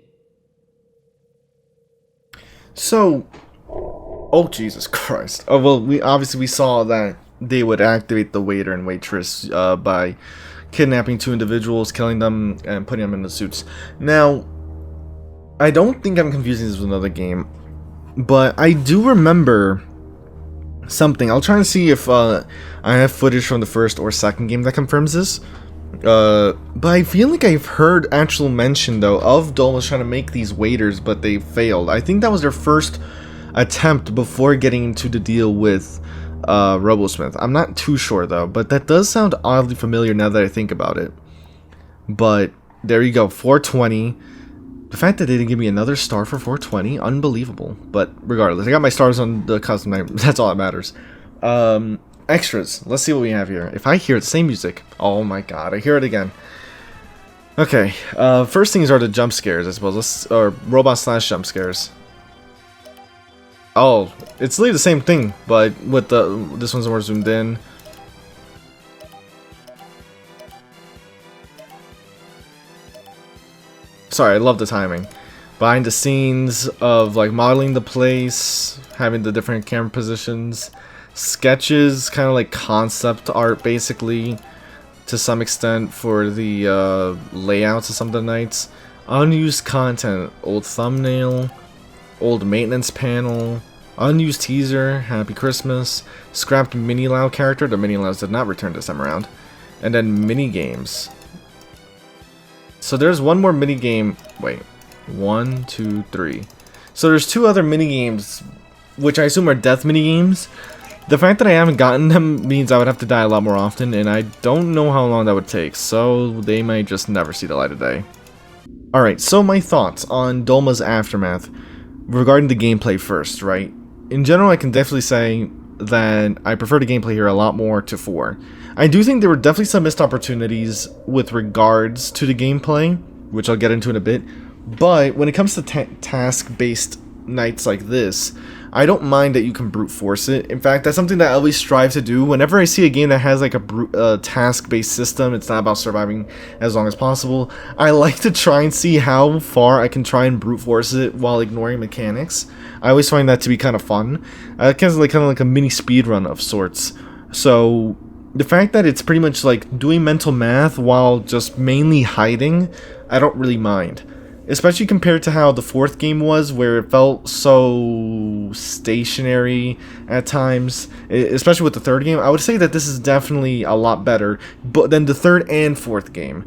A: So, oh Jesus Christ! Oh well, we saw that they would activate the waiter and waitress by kidnapping two individuals, killing them, and putting them in the suits. Now, I don't think I'm confusing this with another game, but I do remember something. I'll try and see if I have footage from the first or second game that confirms this. But I feel like I've heard actual mention though of Dolma'S trying to make these waiters, but they failed. I think that was their first attempt before getting into the deal with RoboSmith. I'm not too sure though, but that does sound oddly familiar now that I think about it. But there you go, 420. The fact that they didn't give me another star for 420, unbelievable. But regardless, I got my stars on the custom name. That's all that matters. Extras. Let's see what we have here. If I hear the same music, oh my god, I hear it again. Okay, first things are the jump scares, I suppose. Or robot slash jump scares. Oh, it's literally the same thing, but with this one's more zoomed in. Sorry, I love the timing. Behind the scenes of like modeling the place, having the different camera positions, sketches, kind of like concept art basically, to some extent for the layouts of some of the nights. Unused content, old thumbnail, old maintenance panel, unused teaser, Happy Christmas, scrapped Mini Lao character, the Mini Laos did not return this time around, and then mini games. So there's one more mini game. Wait, 1, 2, 3. So there's two other mini games, which I assume are death mini games. The fact that I haven't gotten them means I would have to die a lot more often, and I don't know how long that would take, so they might just never see the light of day. Alright, so my thoughts on Dolma'S Aftermath regarding the gameplay first, right? In general, I can definitely say that I prefer the gameplay here a lot more to 4. I do think there were definitely some missed opportunities with regards to the gameplay, which I'll get into in a bit, but when it comes to task-based nights like this, I don't mind that you can brute force it. In fact, that's something that I always strive to do. Whenever I see a game that has like a task-based system, it's not about surviving as long as possible, I like to try and see how far I can try and brute force it while ignoring mechanics. I always find that to be kind of fun. Kind of like a mini speed run of sorts. So the fact that it's pretty much like doing mental math while just mainly hiding, I don't really mind. Especially compared to how the fourth game was, where it felt so stationary at times. Especially with the third game, I would say that this is definitely a lot better than the third and fourth game.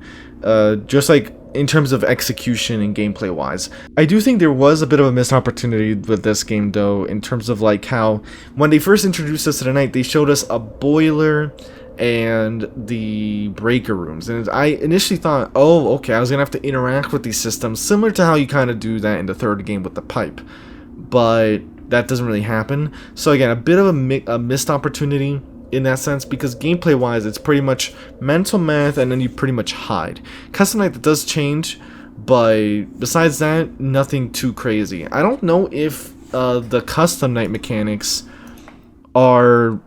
A: just like in terms of execution and gameplay wise. I do think there was a bit of a missed opportunity with this game though, in terms of like how when they first introduced us to the night, they showed us a boiler and the breaker rooms, and I initially thought, oh okay, I was gonna have to interact with these systems similar to how you kind of do that in the third game with the pipe, but that doesn't really happen. So again, a bit of a missed opportunity in that sense, because gameplay wise it's pretty much mental math and then you pretty much hide. Custom night, that does change, but besides that, nothing too crazy. I don't know if the custom night mechanics are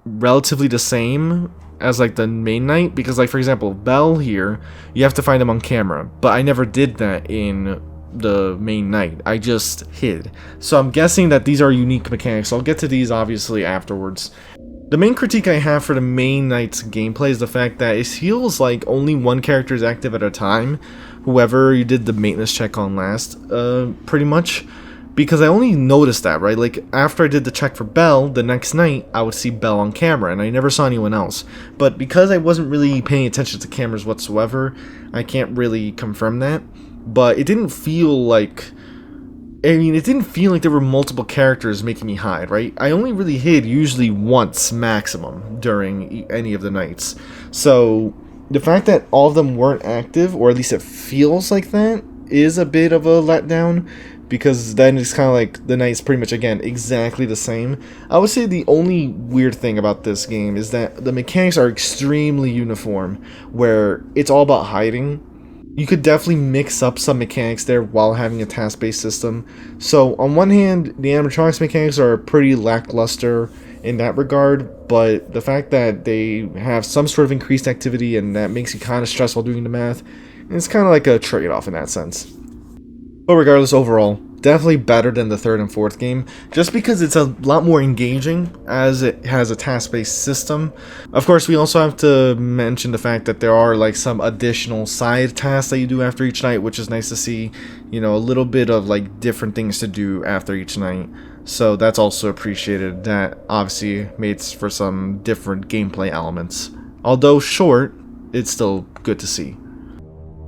A: relatively the same as like the main night, because like for example Bell here, you have to find him on camera, but I never did that in the main night. I just hid. So I'm guessing that these are unique mechanics. I'll get to these obviously afterwards. The main critique I have for the main night's gameplay is the fact that it feels like only one character is active at a time, whoever you did the maintenance check on last, pretty much. Because I only noticed that, right? Like, after I did the check for Belle, the next night, I would see Belle on camera, and I never saw anyone else. But because I wasn't really paying attention to cameras whatsoever, I can't really confirm that. But it didn't feel like... it didn't feel like there were multiple characters making me hide, right? I only really hid usually once, maximum, during any of the nights. So, the fact that all of them weren't active, or at least it feels like that, is a bit of a letdown. Because then it's kind of like the night's pretty much, again, exactly the same. I would say the only weird thing about this game is that the mechanics are extremely uniform, where it's all about hiding. You could definitely mix up some mechanics there while having a task-based system. So on one hand, the animatronics mechanics are pretty lackluster in that regard, but the fact that they have some sort of increased activity and that makes you kind of stressed while doing the math, it's kind of like a trade-off in that sense. But regardless, overall, definitely better than the third and fourth game, just because it's a lot more engaging as it has a task-based system. Of course, we also have to mention the fact that there are like some additional side tasks that you do after each night, which is nice to see, you know, a little bit of like different things to do after each night. So that's also appreciated. That obviously makes for some different gameplay elements. Although short, it's still good to see.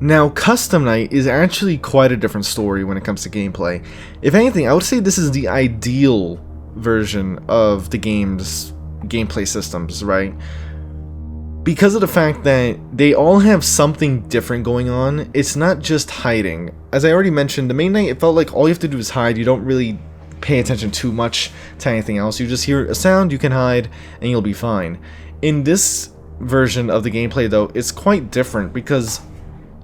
A: Now, Custom Night is actually quite a different story when it comes to gameplay. If anything, I would say this is the ideal version of the game's gameplay systems, right? Because of the fact that they all have something different going on. It's not just hiding. As I already mentioned, the main night, it felt like all you have to do is hide. You don't really pay attention too much to anything else. You just hear a sound, you can hide, and you'll be fine. In this version of the gameplay, though, it's quite different, because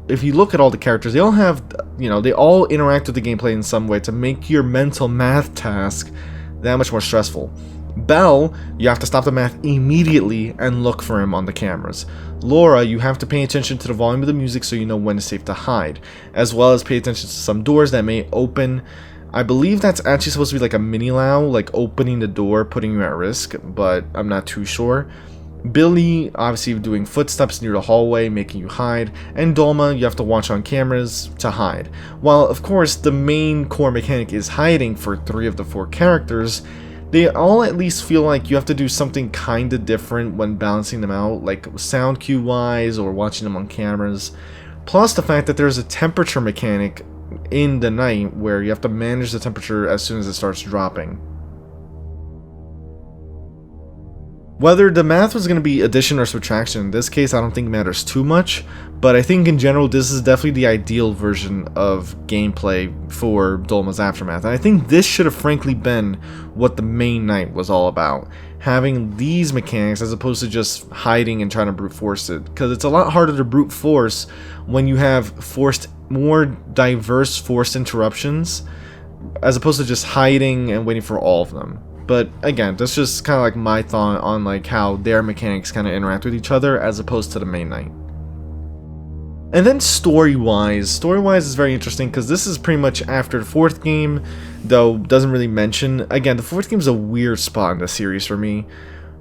A: if you look at all the characters, they all have, you know, they all interact with the gameplay in some way to make your mental math task that much more stressful. Belle, you have to stop the math immediately and look for him on the cameras. Laura, you have to pay attention to the volume of the music so you know when it's safe to hide, as well as pay attention to some doors that may open. I believe that's actually supposed to be like a mini-allow, like opening the door, putting you at risk, but I'm not too sure. Billy, obviously doing footsteps near the hallway, making you hide, and Dolma, you have to watch on cameras to hide. While, of course, the main core mechanic is hiding for 3 of the 4 characters, they all at least feel like you have to do something kinda different when balancing them out, like sound cue wise or watching them on cameras. Plus the fact that there's a temperature mechanic in the night where you have to manage the temperature as soon as it starts dropping. Whether the math was going to be addition or subtraction, in this case I don't think matters too much, but I think in general this is definitely the ideal version of gameplay for Dolma'S Aftermath, and I think this should have frankly been what the main night was all about. Having these mechanics as opposed to just hiding and trying to brute force it, because it's a lot harder to brute force when you have more diverse forced interruptions as opposed to just hiding and waiting for all of them. But again, that's just kind of like my thought on like how their mechanics kind of interact with each other as opposed to the main night. And then story-wise is very interesting because this is pretty much after the 4th game, though doesn't really mention. Again, the 4th game is a weird spot in the series for me,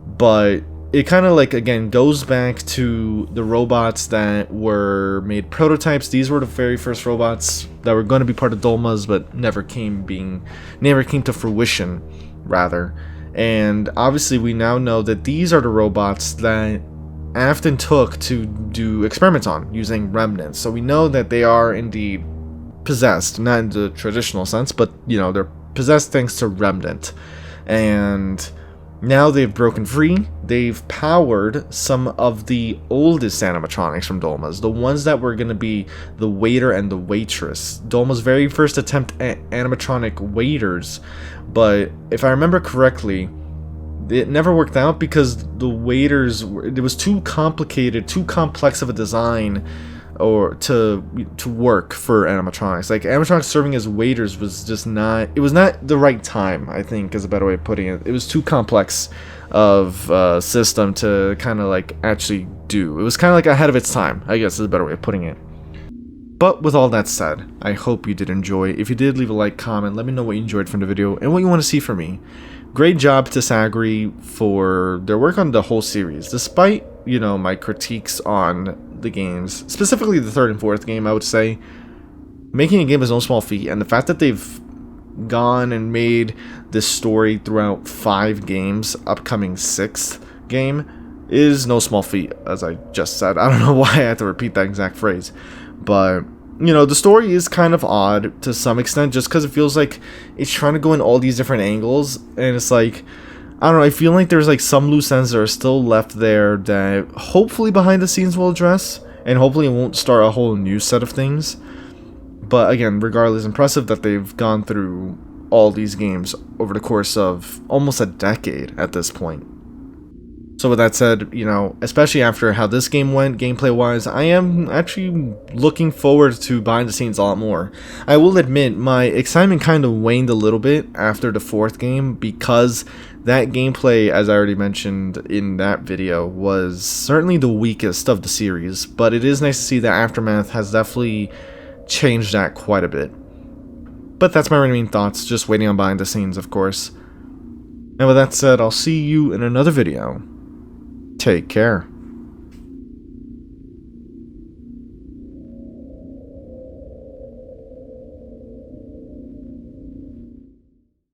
A: but it kind of like, again, goes back to the robots that were made prototypes. These were the very first robots that were going to be part of Dolma'S, but never came to fruition, rather. And obviously we now know that these are the robots that Afton took to do experiments on using remnants. So we know that they are indeed possessed, not in the traditional sense, but you know, they're possessed thanks to remnant. And now they've broken free. They've powered some of the oldest animatronics from Dolma'S, the ones that were going to be the waiter and the waitress. Dolma'S' very first attempt at animatronic waiters, but if I remember correctly, it never worked out because the waiters, it was too complicated, too complex of a design or to work for animatronics. Like, animatronics serving as waiters was just not, it was not the right time, I think is a better way of putting it. It was too complex of a system to kind of like actually do. It was kind of like ahead of its time, I guess is a better way of putting it. But with all that said, I hope you did enjoy. If you did, leave a like, comment, let me know what you enjoyed from the video and what you want to see from me. Great job to Sagri for their work on the whole series. Despite, you know, my critiques on the games, specifically the third and fourth game, I would say, making a game is no small feat, and the fact that they've gone and made this story throughout 5 games, upcoming 6th game, is no small feat, as I just said. I don't know why I had to repeat that exact phrase, but you know, the story is kind of odd to some extent just because it feels like it's trying to go in all these different angles, and it's like, I don't know, I feel like there's like some loose ends that are still left there that hopefully behind the scenes will address, and hopefully it won't start a whole new set of things. But again, regardless, impressive that they've gone through all these games over the course of almost a decade at this point. So with that said, you know, especially after how this game went gameplay-wise, I am actually looking forward to behind the scenes a lot more. I will admit, my excitement kind of waned a little bit after the 4th game because that gameplay, as I already mentioned in that video, was certainly the weakest of the series, but it is nice to see that Aftermath has definitely changed that quite a bit. But that's my remaining thoughts, just waiting on behind the scenes, of course. And with that said, I'll see you in another video. Take care.